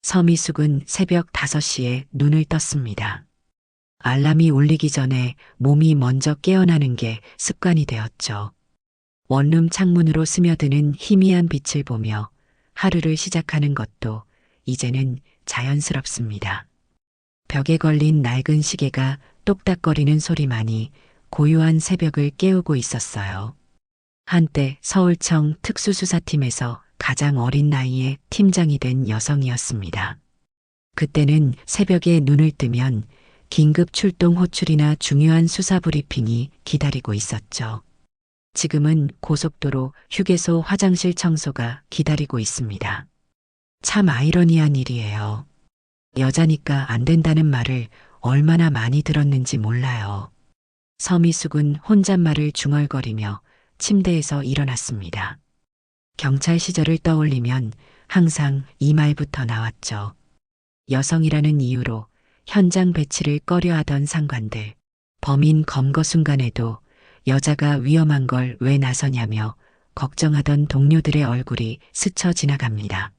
서미숙은 새벽 5시에 눈을 떴습니다. 알람이 울리기 전에 몸이 먼저 깨어나는 게 습관이 되었죠. 원룸 창문으로 스며드는 희미한 빛을 보며 하루를 시작하는 것도 이제는 자연스럽습니다. 벽에 걸린 낡은 시계가 똑딱거리는 소리만이 고요한 새벽을 깨우고 있었어요. 한때 서울청 특수수사팀에서 가장 어린 나이에 팀장이 된 여성이었습니다. 그때는 새벽에 눈을 뜨면 긴급 출동 호출이나 중요한 수사 브리핑이 기다리고 있었죠. 지금은 고속도로, 휴게소, 화장실 청소가 기다리고 있습니다. 참 아이러니한 일이에요. 여자니까 안 된다는 말을 얼마나 많이 들었는지 몰라요. 서미숙은 혼잣말을 중얼거리며 침대에서 일어났습니다. 경찰 시절을 떠올리면 항상 이 말부터 나왔죠. 여성이라는 이유로 현장 배치를 꺼려하던 상관들, 범인 검거 순간에도 여자가 위험한 걸 왜 나서냐며 걱정하던 동료들의 얼굴이 스쳐 지나갑니다.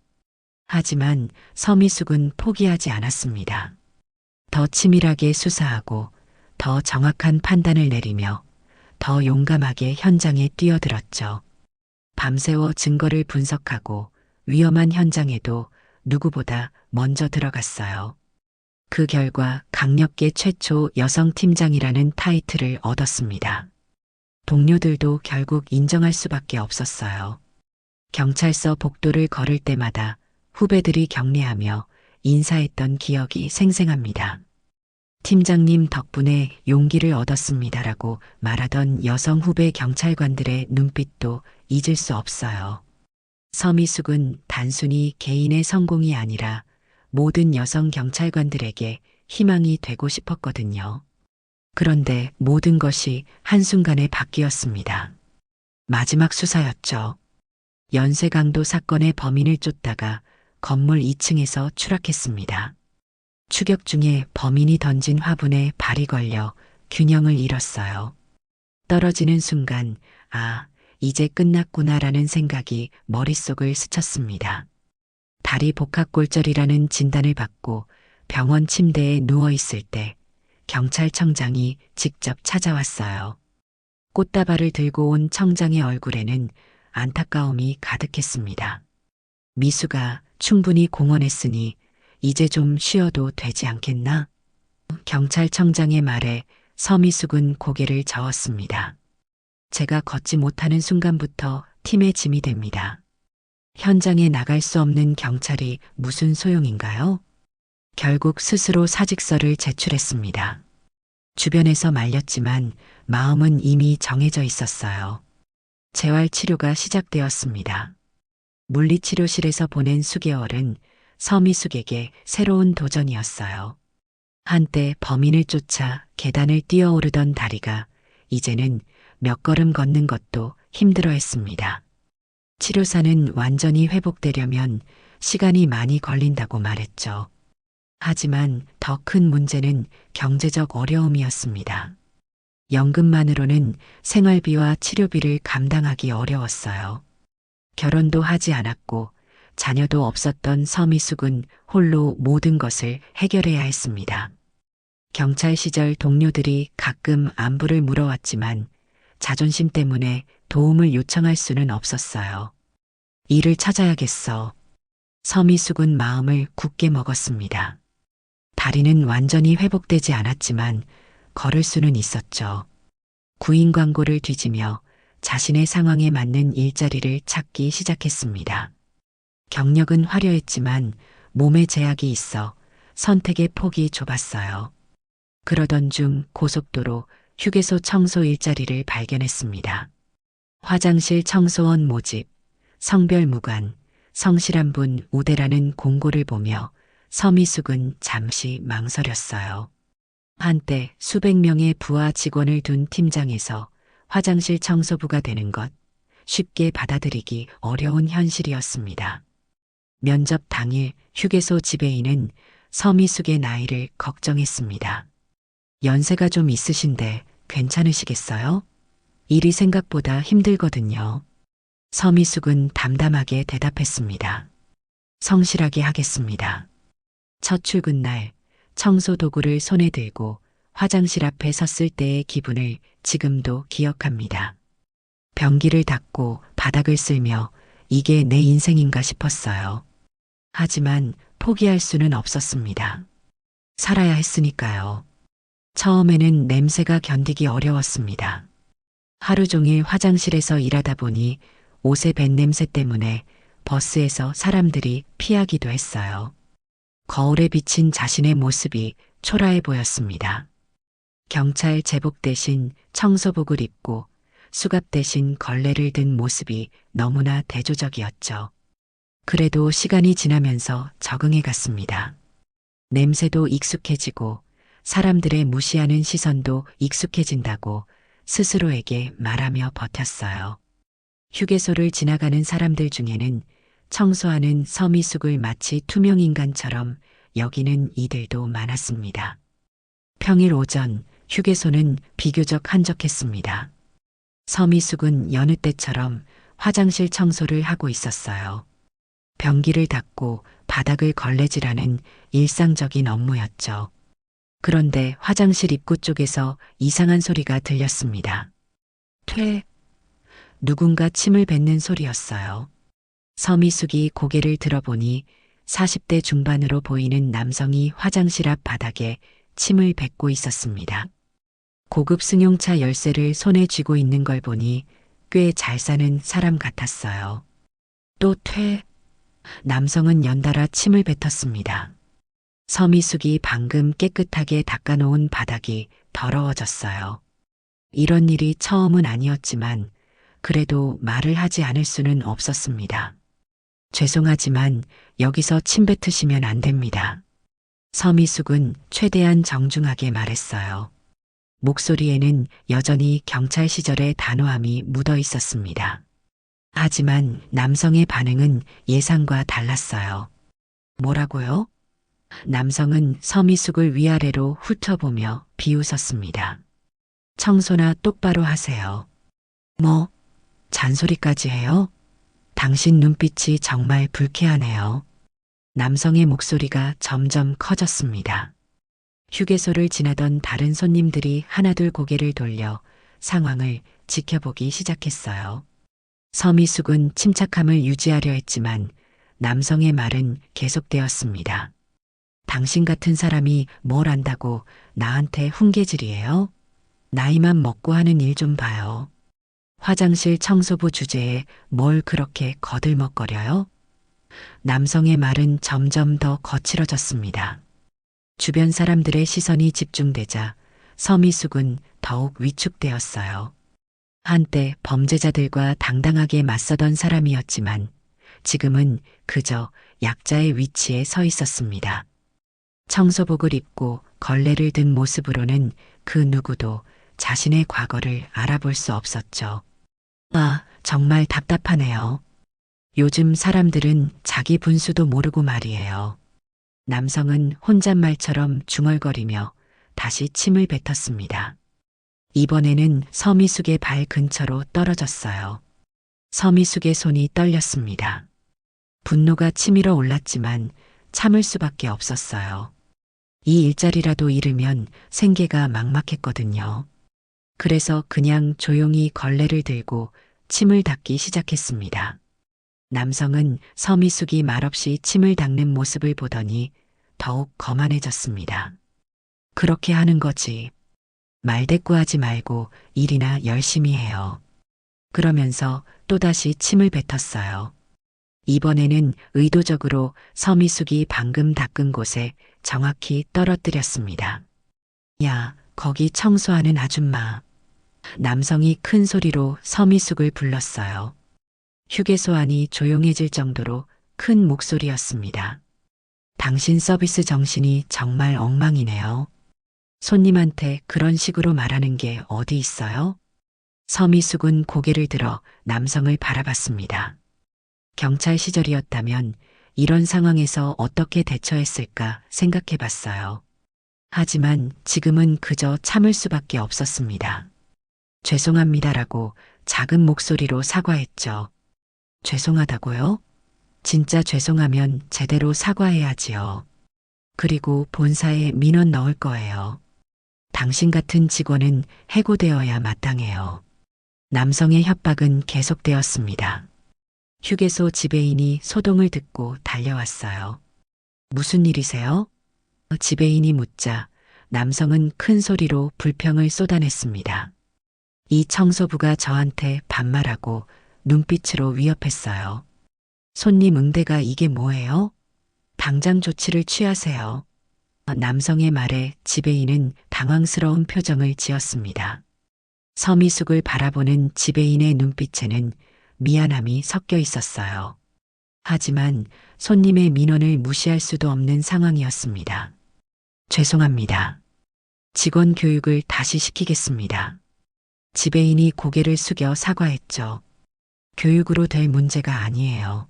하지만 서미숙은 포기하지 않았습니다. 더 치밀하게 수사하고 더 정확한 판단을 내리며 더 용감하게 현장에 뛰어들었죠. 밤새워 증거를 분석하고 위험한 현장에도 누구보다 먼저 들어갔어요. 그 결과 강력계 최초 여성 팀장이라는 타이틀을 얻었습니다. 동료들도 결국 인정할 수밖에 없었어요. 경찰서 복도를 걸을 때마다 후배들이 격려하며 인사했던 기억이 생생합니다. 팀장님 덕분에 용기를 얻었습니다라고 말하던 여성 후배 경찰관들의 눈빛도 잊을 수 없어요. 서미숙은 단순히 개인의 성공이 아니라 모든 여성 경찰관들에게 희망이 되고 싶었거든요. 그런데 모든 것이 한순간에 바뀌었습니다. 마지막 수사였죠. 연쇄강도 사건의 범인을 쫓다가 건물 2층에서 추락했습니다. 추격 중에 범인이 던진 화분에 발이 걸려 균형을 잃었어요. 떨어지는 순간, 이제 끝났구나라는 생각이 머릿속을 스쳤습니다. 다리 복합골절이라는 진단을 받고 병원 침대에 누워있을 때 경찰청장이 직접 찾아왔어요. 꽃다발을 들고 온 청장의 얼굴에는 안타까움이 가득했습니다. 미수가 충분히 공헌했으니 이제 좀 쉬어도 되지 않겠나? 경찰청장의 말에 서미숙은 고개를 저었습니다. 제가 걷지 못하는 순간부터 팀의 짐이 됩니다. 현장에 나갈 수 없는 경찰이 무슨 소용인가요? 결국 스스로 사직서를 제출했습니다. 주변에서 말렸지만 마음은 이미 정해져 있었어요. 재활치료가 시작되었습니다. 물리치료실에서 보낸 수개월은 서미숙에게 새로운 도전이었어요. 한때 범인을 쫓아 계단을 뛰어오르던 다리가 이제는 몇 걸음 걷는 것도 힘들어했습니다. 치료사는 완전히 회복되려면 시간이 많이 걸린다고 말했죠. 하지만 더 큰 문제는 경제적 어려움이었습니다. 연금만으로는 생활비와 치료비를 감당하기 어려웠어요. 결혼도 하지 않았고 자녀도 없었던 서미숙은 홀로 모든 것을 해결해야 했습니다. 경찰 시절 동료들이 가끔 안부를 물어왔지만 자존심 때문에 도움을 요청할 수는 없었어요. 일을 찾아야겠어. 서미숙은 마음을 굳게 먹었습니다. 다리는 완전히 회복되지 않았지만 걸을 수는 있었죠. 구인 광고를 뒤지며 자신의 상황에 맞는 일자리를 찾기 시작했습니다. 경력은 화려했지만 몸에 제약이 있어 선택의 폭이 좁았어요. 그러던 중 고속도로 휴게소 청소 일자리를 발견했습니다. 화장실 청소원 모집, 성별 무관, 성실한 분 우대라는 공고를 보며 서미숙은 잠시 망설였어요. 한때 수백 명의 부하 직원을 둔 팀장에서 화장실 청소부가 되는 것, 쉽게 받아들이기 어려운 현실이었습니다. 면접 당일 휴게소 지배인은 서미숙의 나이를 걱정했습니다. 연세가 좀 있으신데 괜찮으시겠어요? 일이 생각보다 힘들거든요. 서미숙은 담담하게 대답했습니다. 성실하게 하겠습니다. 첫 출근 날 청소 도구를 손에 들고 화장실 앞에 섰을 때의 기분을 지금도 기억합니다. 변기를 닦고 바닥을 쓸며 이게 내 인생인가 싶었어요. 하지만 포기할 수는 없었습니다. 살아야 했으니까요. 처음에는 냄새가 견디기 어려웠습니다. 하루 종일 화장실에서 일하다 보니 옷의 밴 냄새 때문에 버스에서 사람들이 피하기도 했어요. 거울에 비친 자신의 모습이 초라해 보였습니다. 경찰 제복 대신 청소복을 입고 수갑 대신 걸레를 든 모습이 너무나 대조적이었죠. 그래도 시간이 지나면서 적응해 갔습니다. 냄새도 익숙해지고 사람들의 무시하는 시선도 익숙해진다고 스스로에게 말하며 버텼어요. 휴게소를 지나가는 사람들 중에는 청소하는 서미숙을 마치 투명인간처럼 여기는 이들도 많았습니다. 평일 오전 휴게소는 비교적 한적했습니다. 서미숙은 여느 때처럼 화장실 청소를 하고 있었어요. 변기를 닦고 바닥을 걸레질하는 일상적인 업무였죠. 그런데 화장실 입구 쪽에서 이상한 소리가 들렸습니다. 퇴. 누군가 침을 뱉는 소리였어요. 서미숙이 고개를 들어보니 40대 중반으로 보이는 남성이 화장실 앞 바닥에 침을 뱉고 있었습니다. 고급 승용차 열쇠를 손에 쥐고 있는 걸 보니 꽤 잘 사는 사람 같았어요. 또 퇴. 남성은 연달아 침을 뱉었습니다. 서미숙이 방금 깨끗하게 닦아놓은 바닥이 더러워졌어요. 이런 일이 처음은 아니었지만 그래도 말을 하지 않을 수는 없었습니다. 죄송하지만 여기서 침 뱉으시면 안 됩니다. 서미숙은 최대한 정중하게 말했어요. 목소리에는 여전히 경찰 시절의 단호함이 묻어 있었습니다. 하지만 남성의 반응은 예상과 달랐어요. 뭐라고요? 남성은 서미숙을 위아래로 훑어보며 비웃었습니다. 청소나 똑바로 하세요. 뭐, 잔소리까지 해요? 당신 눈빛이 정말 불쾌하네요. 남성의 목소리가 점점 커졌습니다. 휴게소를 지나던 다른 손님들이 하나둘 고개를 돌려 상황을 지켜보기 시작했어요. 서미숙은 침착함을 유지하려 했지만 남성의 말은 계속되었습니다. 당신 같은 사람이 뭘 안다고 나한테 훈계질이에요? 나이만 먹고 하는 일 좀 봐요. 화장실 청소부 주제에 뭘 그렇게 거들먹거려요? 남성의 말은 점점 더 거칠어졌습니다. 주변 사람들의 시선이 집중되자 서미숙은 더욱 위축되었어요. 한때 범죄자들과 당당하게 맞서던 사람이었지만 지금은 그저 약자의 위치에 서 있었습니다. 청소복을 입고 걸레를 든 모습으로는 그 누구도 자신의 과거를 알아볼 수 없었죠. 아, 정말 답답하네요. 요즘 사람들은 자기 분수도 모르고 말이에요. 남성은 혼잣말처럼 중얼거리며 다시 침을 뱉었습니다. 이번에는 서미숙의 발 근처로 떨어졌어요. 서미숙의 손이 떨렸습니다. 분노가 치밀어 올랐지만 참을 수밖에 없었어요. 이 일자리라도 잃으면 생계가 막막했거든요. 그래서 그냥 조용히 걸레를 들고 침을 닦기 시작했습니다. 남성은 서미숙이 말없이 침을 닦는 모습을 보더니 더욱 거만해졌습니다. 그렇게 하는 거지. 말대꾸하지 말고 일이나 열심히 해요. 그러면서 또다시 침을 뱉었어요. 이번에는 의도적으로 서미숙이 방금 닦은 곳에 정확히 떨어뜨렸습니다. 야, 거기 청소하는 아줌마. 남성이 큰 소리로 서미숙을 불렀어요. 휴게소 안이 조용해질 정도로 큰 목소리였습니다. 당신 서비스 정신이 정말 엉망이네요. 손님한테 그런 식으로 말하는 게 어디 있어요? 서미숙은 고개를 들어 남성을 바라봤습니다. 경찰 시절이었다면 이런 상황에서 어떻게 대처했을까 생각해 봤어요. 하지만 지금은 그저 참을 수밖에 없었습니다. 죄송합니다라고 작은 목소리로 사과했죠. 죄송하다고요? 진짜 죄송하면 제대로 사과해야지요. 그리고 본사에 민원 넣을 거예요. 당신 같은 직원은 해고되어야 마땅해요. 남성의 협박은 계속되었습니다. 휴게소 지배인이 소동을 듣고 달려왔어요. 무슨 일이세요? 지배인이 묻자 남성은 큰 소리로 불평을 쏟아냈습니다. 이 청소부가 저한테 반말하고 눈빛으로 위협했어요. 손님 응대가 이게 뭐예요? 당장 조치를 취하세요. 남성의 말에 지배인은 당황스러운 표정을 지었습니다. 서미숙을 바라보는 지배인의 눈빛에는 미안함이 섞여 있었어요. 하지만 손님의 민원을 무시할 수도 없는 상황이었습니다. 죄송합니다. 직원 교육을 다시 시키겠습니다. 지배인이 고개를 숙여 사과했죠. 교육으로 될 문제가 아니에요.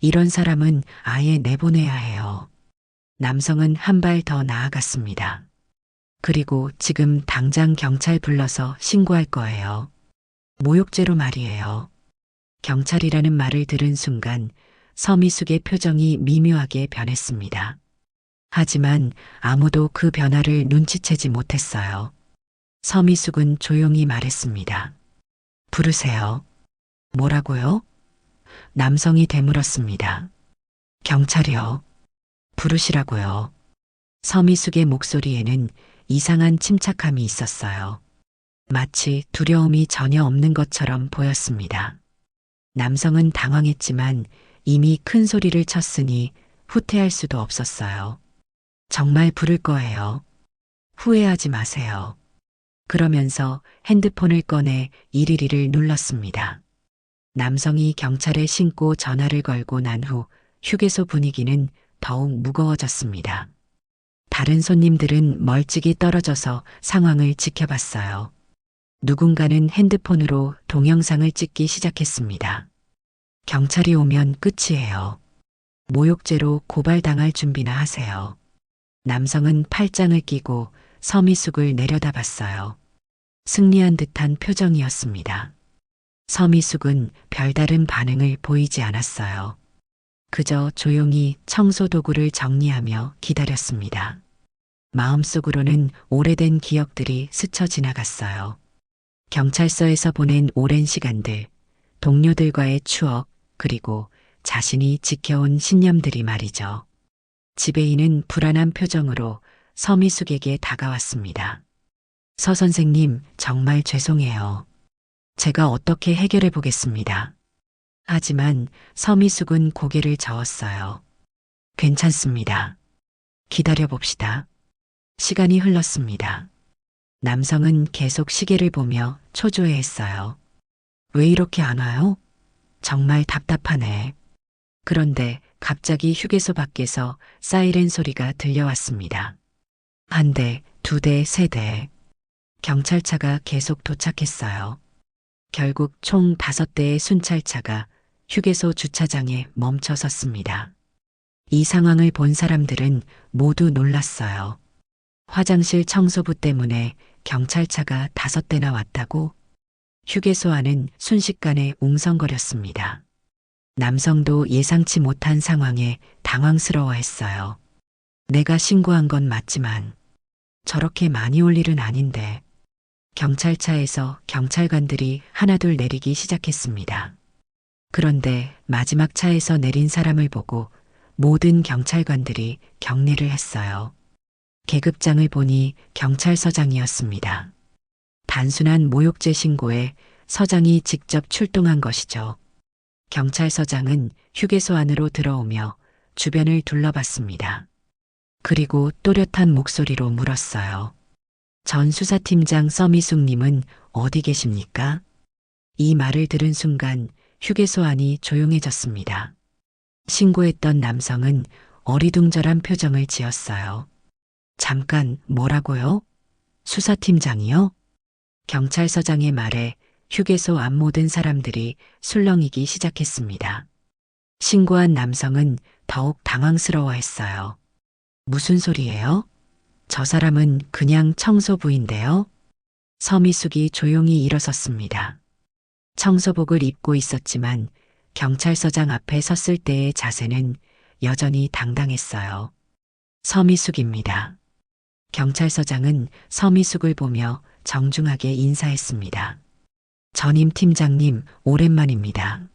이런 사람은 아예 내보내야 해요. 남성은 한 발 더 나아갔습니다. 그리고 지금 당장 경찰 불러서 신고할 거예요. 모욕죄로 말이에요. 경찰이라는 말을 들은 순간 서미숙의 표정이 미묘하게 변했습니다. 하지만 아무도 그 변화를 눈치채지 못했어요. 서미숙은 조용히 말했습니다. 부르세요. 뭐라고요? 남성이 되물었습니다. 경찰이요. 부르시라고요. 서미숙의 목소리에는 이상한 침착함이 있었어요. 마치 두려움이 전혀 없는 것처럼 보였습니다. 남성은 당황했지만 이미 큰 소리를 쳤으니 후퇴할 수도 없었어요. 정말 부를 거예요. 후회하지 마세요. 그러면서 핸드폰을 꺼내 112를 눌렀습니다. 남성이 경찰에 신고 전화를 걸고 난 후 휴게소 분위기는 더욱 무거워졌습니다. 다른 손님들은 멀찍이 떨어져서 상황을 지켜봤어요. 누군가는 핸드폰으로 동영상을 찍기 시작했습니다. 경찰이 오면 끝이에요. 모욕죄로 고발당할 준비나 하세요. 남성은 팔짱을 끼고 서미숙을 내려다봤어요. 승리한 듯한 표정이었습니다. 서미숙은 별다른 반응을 보이지 않았어요. 그저 조용히 청소 도구를 정리하며 기다렸습니다. 마음속으로는 오래된 기억들이 스쳐 지나갔어요. 경찰서에서 보낸 오랜 시간들, 동료들과의 추억, 그리고 자신이 지켜온 신념들이 말이죠. 지배인은 불안한 표정으로 서미숙에게 다가왔습니다. 서 선생님, 정말 죄송해요. 제가 어떻게 해결해 보겠습니다. 하지만 서미숙은 고개를 저었어요. 괜찮습니다. 기다려 봅시다. 시간이 흘렀습니다. 남성은 계속 시계를 보며 초조해했어요. 왜 이렇게 안 와요? 정말 답답하네. 그런데 갑자기 휴게소 밖에서 사이렌 소리가 들려왔습니다. 한 대, 두 대, 세 대. 경찰차가 계속 도착했어요. 결국 총 5대의 순찰차가 휴게소 주차장에 멈춰 섰습니다. 이 상황을 본 사람들은 모두 놀랐어요. 화장실 청소부 때문에 경찰차가 5대나 왔다고? 휴게소 안은 순식간에 웅성거렸습니다. 남성도 예상치 못한 상황에 당황스러워했어요. 내가 신고한 건 맞지만 저렇게 많이 올 일은 아닌데. 경찰차에서 경찰관들이 하나둘 내리기 시작했습니다. 그런데 마지막 차에서 내린 사람을 보고 모든 경찰관들이 경례를 했어요. 계급장을 보니 경찰서장이었습니다. 단순한 모욕죄 신고에 서장이 직접 출동한 것이죠. 경찰서장은 휴게소 안으로 들어오며 주변을 둘러봤습니다. 그리고 또렷한 목소리로 물었어요. 전 수사팀장 서미숙님은 어디 계십니까? 이 말을 들은 순간 휴게소 안이 조용해졌습니다. 신고했던 남성은 어리둥절한 표정을 지었어요. 잠깐, 뭐라고요? 수사팀장이요? 경찰서장의 말에 휴게소 안 모든 사람들이 술렁이기 시작했습니다. 신고한 남성은 더욱 당황스러워했어요. 무슨 소리예요? 저 사람은 그냥 청소부인데요. 서미숙이 조용히 일어섰습니다. 청소복을 입고 있었지만 경찰서장 앞에 섰을 때의 자세는 여전히 당당했어요. 서미숙입니다. 경찰서장은 서미숙을 보며 정중하게 인사했습니다. 전임 팀장님, 오랜만입니다.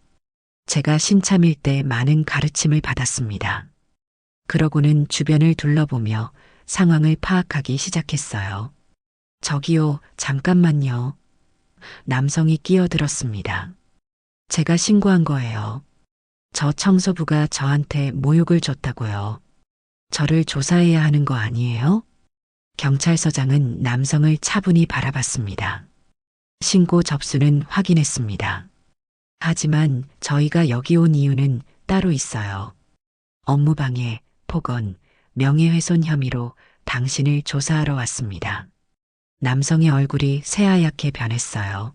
제가 신참일 때 많은 가르침을 받았습니다. 그러고는 주변을 둘러보며 상황을 파악하기 시작했어요. 저기요, 잠깐만요. 남성이 끼어들었습니다. 제가 신고한 거예요. 저 청소부가 저한테 모욕을 줬다고요. 저를 조사해야 하는 거 아니에요? 경찰서장은 남성을 차분히 바라봤습니다. 신고 접수는 확인했습니다. 하지만 저희가 여기 온 이유는 따로 있어요. 업무방해, 폭언, 명예훼손 혐의로 당신을 조사하러 왔습니다. 남성의 얼굴이 새하얗게 변했어요.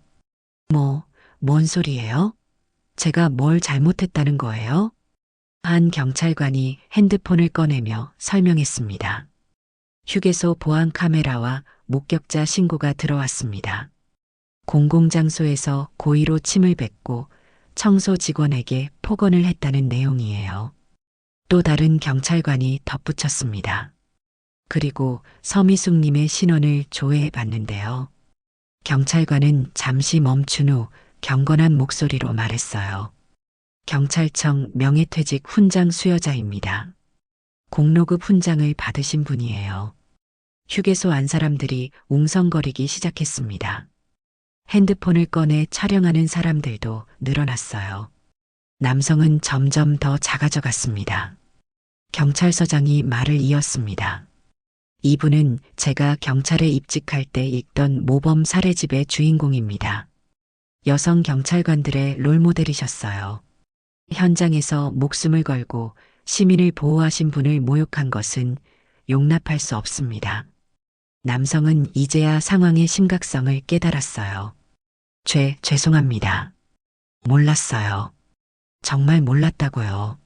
뭔 소리예요? 제가 뭘 잘못했다는 거예요? 한 경찰관이 핸드폰을 꺼내며 설명했습니다. 휴게소 보안 카메라와 목격자 신고가 들어왔습니다. 공공장소에서 고의로 침을 뱉고 청소 직원에게 폭언을 했다는 내용이에요. 또 다른 경찰관이 덧붙였습니다. 그리고 서미숙님의 신원을 조회해 봤는데요. 경찰관은 잠시 멈춘 후 경건한 목소리로 말했어요. 경찰청 명예퇴직 훈장 수여자입니다. 공로급 훈장을 받으신 분이에요. 휴게소 안 사람들이 웅성거리기 시작했습니다. 핸드폰을 꺼내 촬영하는 사람들도 늘어났어요. 남성은 점점 더 작아져 갔습니다. 경찰서장이 말을 이었습니다. 이분은 제가 경찰에 입직할 때 읽던 모범 사례집의 주인공입니다. 여성 경찰관들의 롤모델이셨어요. 현장에서 목숨을 걸고 시민을 보호하신 분을 모욕한 것은 용납할 수 없습니다. 남성은 이제야 상황의 심각성을 깨달았어요. 죄송합니다. 몰랐어요. 정말 몰랐다고요.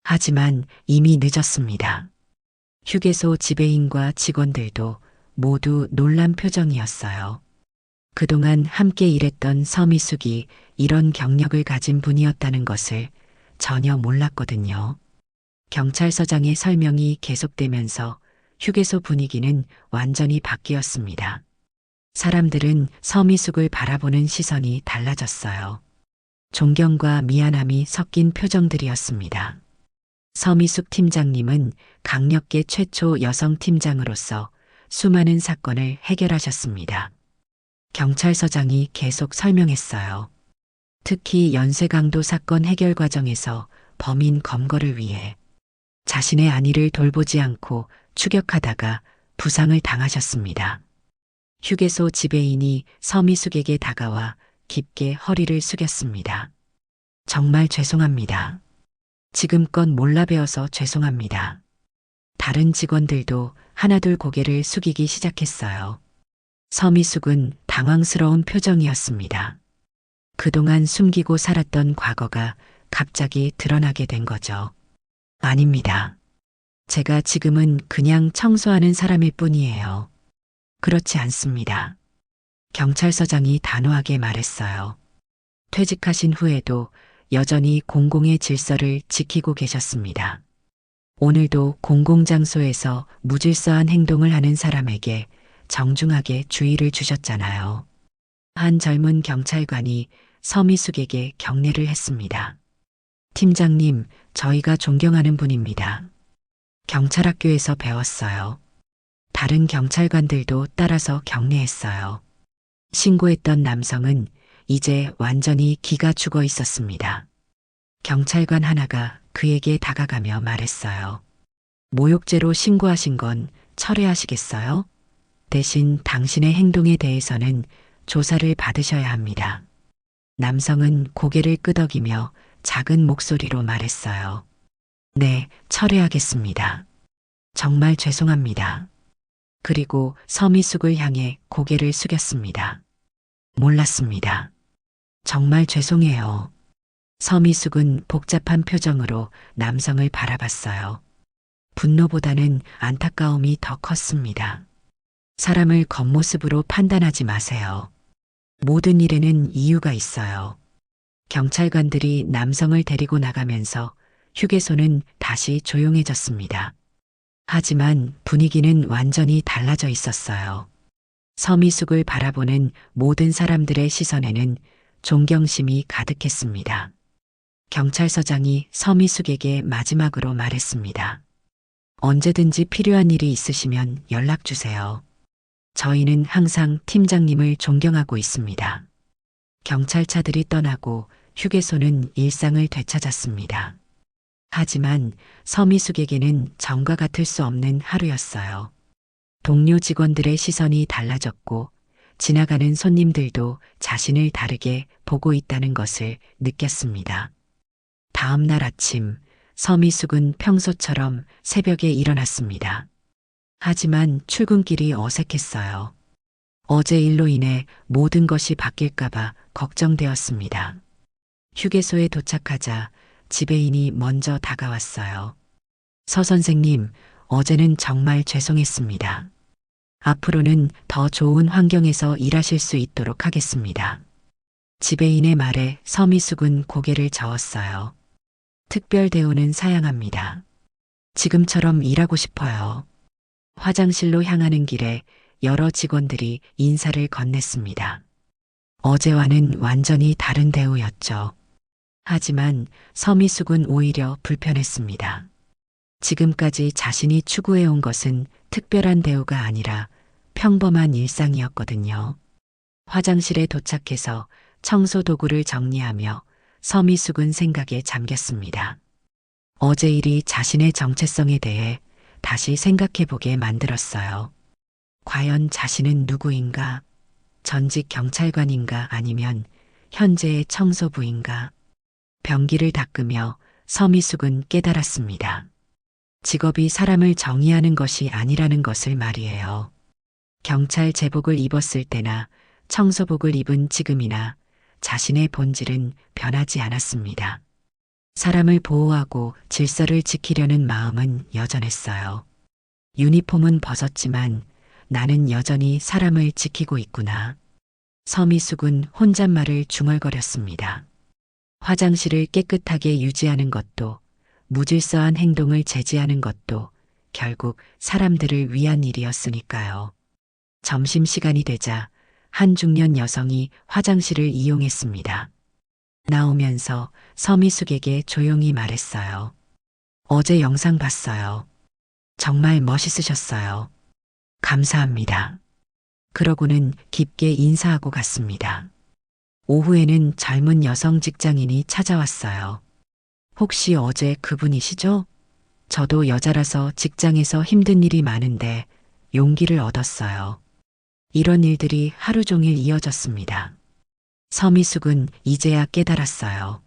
하지만 이미 늦었습니다. 휴게소 지배인과 직원들도 모두 놀란 표정이었어요. 그동안 함께 일했던 서미숙이 이런 경력을 가진 분이었다는 것을 전혀 몰랐거든요. 경찰서장의 설명이 계속되면서 휴게소 분위기는 완전히 바뀌었습니다. 사람들은 서미숙을 바라보는 시선이 달라졌어요. 존경과 미안함이 섞인 표정들이었습니다. 서미숙 팀장님은 강력계 최초 여성 팀장으로서 수많은 사건을 해결하셨습니다. 경찰서장이 계속 설명했어요. 특히 연쇄강도 사건 해결 과정에서 범인 검거를 위해 자신의 안위를 돌보지 않고 추격하다가 부상을 당하셨습니다. 휴게소 지배인이 서미숙에게 다가와 깊게 허리를 숙였습니다. 정말 죄송합니다. 지금껏 몰라 배워서 죄송합니다. 다른 직원들도 하나둘 고개를 숙이기 시작했어요. 서미숙은 당황스러운 표정이었습니다. 그동안 숨기고 살았던 과거가 갑자기 드러나게 된 거죠. 아닙니다. 제가 지금은 그냥 청소하는 사람일 뿐이에요. 그렇지 않습니다. 경찰서장이 단호하게 말했어요. 퇴직하신 후에도 여전히 공공의 질서를 지키고 계셨습니다. 오늘도 공공장소에서 무질서한 행동을 하는 사람에게 정중하게 주의를 주셨잖아요. 한 젊은 경찰관이 서미숙에게 경례를 했습니다. 팀장님, 저희가 존경하는 분입니다. 경찰학교에서 배웠어요. 다른 경찰관들도 따라서 경례했어요. 신고했던 남성은 이제 완전히 기가 죽어 있었습니다. 경찰관 하나가 그에게 다가가며 말했어요. 모욕죄로 신고하신 건 철회하시겠어요? 대신 당신의 행동에 대해서는 조사를 받으셔야 합니다. 남성은 고개를 끄덕이며 작은 목소리로 말했어요. 네, 철회하겠습니다. 정말 죄송합니다. 그리고 서미숙을 향해 고개를 숙였습니다. 몰랐습니다. 정말 죄송해요. 서미숙은 복잡한 표정으로 남성을 바라봤어요. 분노보다는 안타까움이 더 컸습니다. 사람을 겉모습으로 판단하지 마세요. 모든 일에는 이유가 있어요. 경찰관들이 남성을 데리고 나가면서 휴게소는 다시 조용해졌습니다. 하지만 분위기는 완전히 달라져 있었어요. 서미숙을 바라보는 모든 사람들의 시선에는 존경심이 가득했습니다. 경찰서장이 서미숙에게 마지막으로 말했습니다. 언제든지 필요한 일이 있으시면 연락 주세요. 저희는 항상 팀장님을 존경하고 있습니다. 경찰차들이 떠나고 휴게소는 일상을 되찾았습니다. 하지만 서미숙에게는 전과 같을 수 없는 하루였어요. 동료 직원들의 시선이 달라졌고 지나가는 손님들도 자신을 다르게 보고 있다는 것을 느꼈습니다. 다음 날 아침 서미숙은 평소처럼 새벽에 일어났습니다. 하지만 출근길이 어색했어요. 어제 일로 인해 모든 것이 바뀔까봐 걱정되었습니다. 휴게소에 도착하자 지배인이 먼저 다가왔어요. 서 선생님, 어제는 정말 죄송했습니다. 앞으로는 더 좋은 환경에서 일하실 수 있도록 하겠습니다. 지배인의 말에 서미숙은 고개를 저었어요. 특별 대우는 사양합니다. 지금처럼 일하고 싶어요. 화장실로 향하는 길에 여러 직원들이 인사를 건넸습니다. 어제와는 완전히 다른 대우였죠. 하지만 서미숙은 오히려 불편했습니다. 지금까지 자신이 추구해온 것은 특별한 대우가 아니라 평범한 일상이었거든요. 화장실에 도착해서 청소 도구를 정리하며 서미숙은 생각에 잠겼습니다. 어제 일이 자신의 정체성에 대해 다시 생각해보게 만들었어요. 과연 자신은 누구인가? 전직 경찰관인가 아니면 현재의 청소부인가? 변기를 닦으며 서미숙은 깨달았습니다. 직업이 사람을 정의하는 것이 아니라는 것을 말이에요. 경찰 제복을 입었을 때나 청소복을 입은 지금이나 자신의 본질은 변하지 않았습니다. 사람을 보호하고 질서를 지키려는 마음은 여전했어요. 유니폼은 벗었지만 나는 여전히 사람을 지키고 있구나. 서미숙은 혼잣말을 중얼거렸습니다. 화장실을 깨끗하게 유지하는 것도 무질서한 행동을 제지하는 것도 결국 사람들을 위한 일이었으니까요. 점심시간이 되자 한 중년 여성이 화장실을 이용했습니다. 나오면서 서미숙에게 조용히 말했어요. 어제 영상 봤어요. 정말 멋있으셨어요. 감사합니다. 그러고는 깊게 인사하고 갔습니다. 오후에는 젊은 여성 직장인이 찾아왔어요. 혹시 어제 그분이시죠? 저도 여자라서 직장에서 힘든 일이 많은데 용기를 얻었어요. 이런 일들이 하루 종일 이어졌습니다. 서미숙은 이제야 깨달았어요.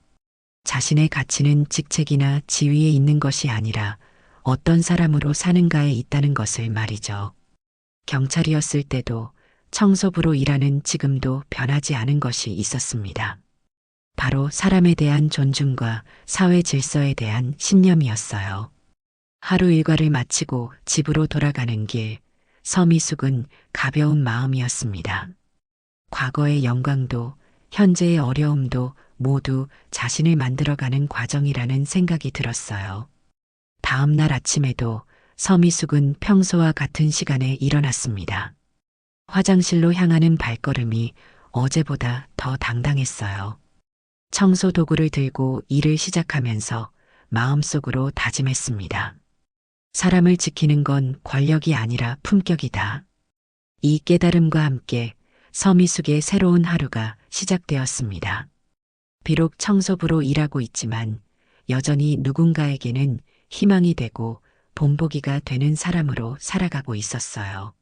자신의 가치는 직책이나 지위에 있는 것이 아니라 어떤 사람으로 사는가에 있다는 것을 말이죠. 경찰이었을 때도 청소부로 일하는 지금도 변하지 않은 것이 있었습니다. 바로 사람에 대한 존중과 사회 질서에 대한 신념이었어요. 하루 일과를 마치고 집으로 돌아가는 길, 서미숙은 가벼운 마음이었습니다. 과거의 영광도 현재의 어려움도 모두 자신을 만들어가는 과정이라는 생각이 들었어요. 다음 날 아침에도 서미숙은 평소와 같은 시간에 일어났습니다. 화장실로 향하는 발걸음이 어제보다 더 당당했어요. 청소 도구를 들고 일을 시작하면서 마음속으로 다짐했습니다. 사람을 지키는 건 권력이 아니라 품격이다. 이 깨달음과 함께 서미숙의 새로운 하루가 시작되었습니다. 비록 청소부로 일하고 있지만 여전히 누군가에게는 희망이 되고 본보기가 되는 사람으로 살아가고 있었어요.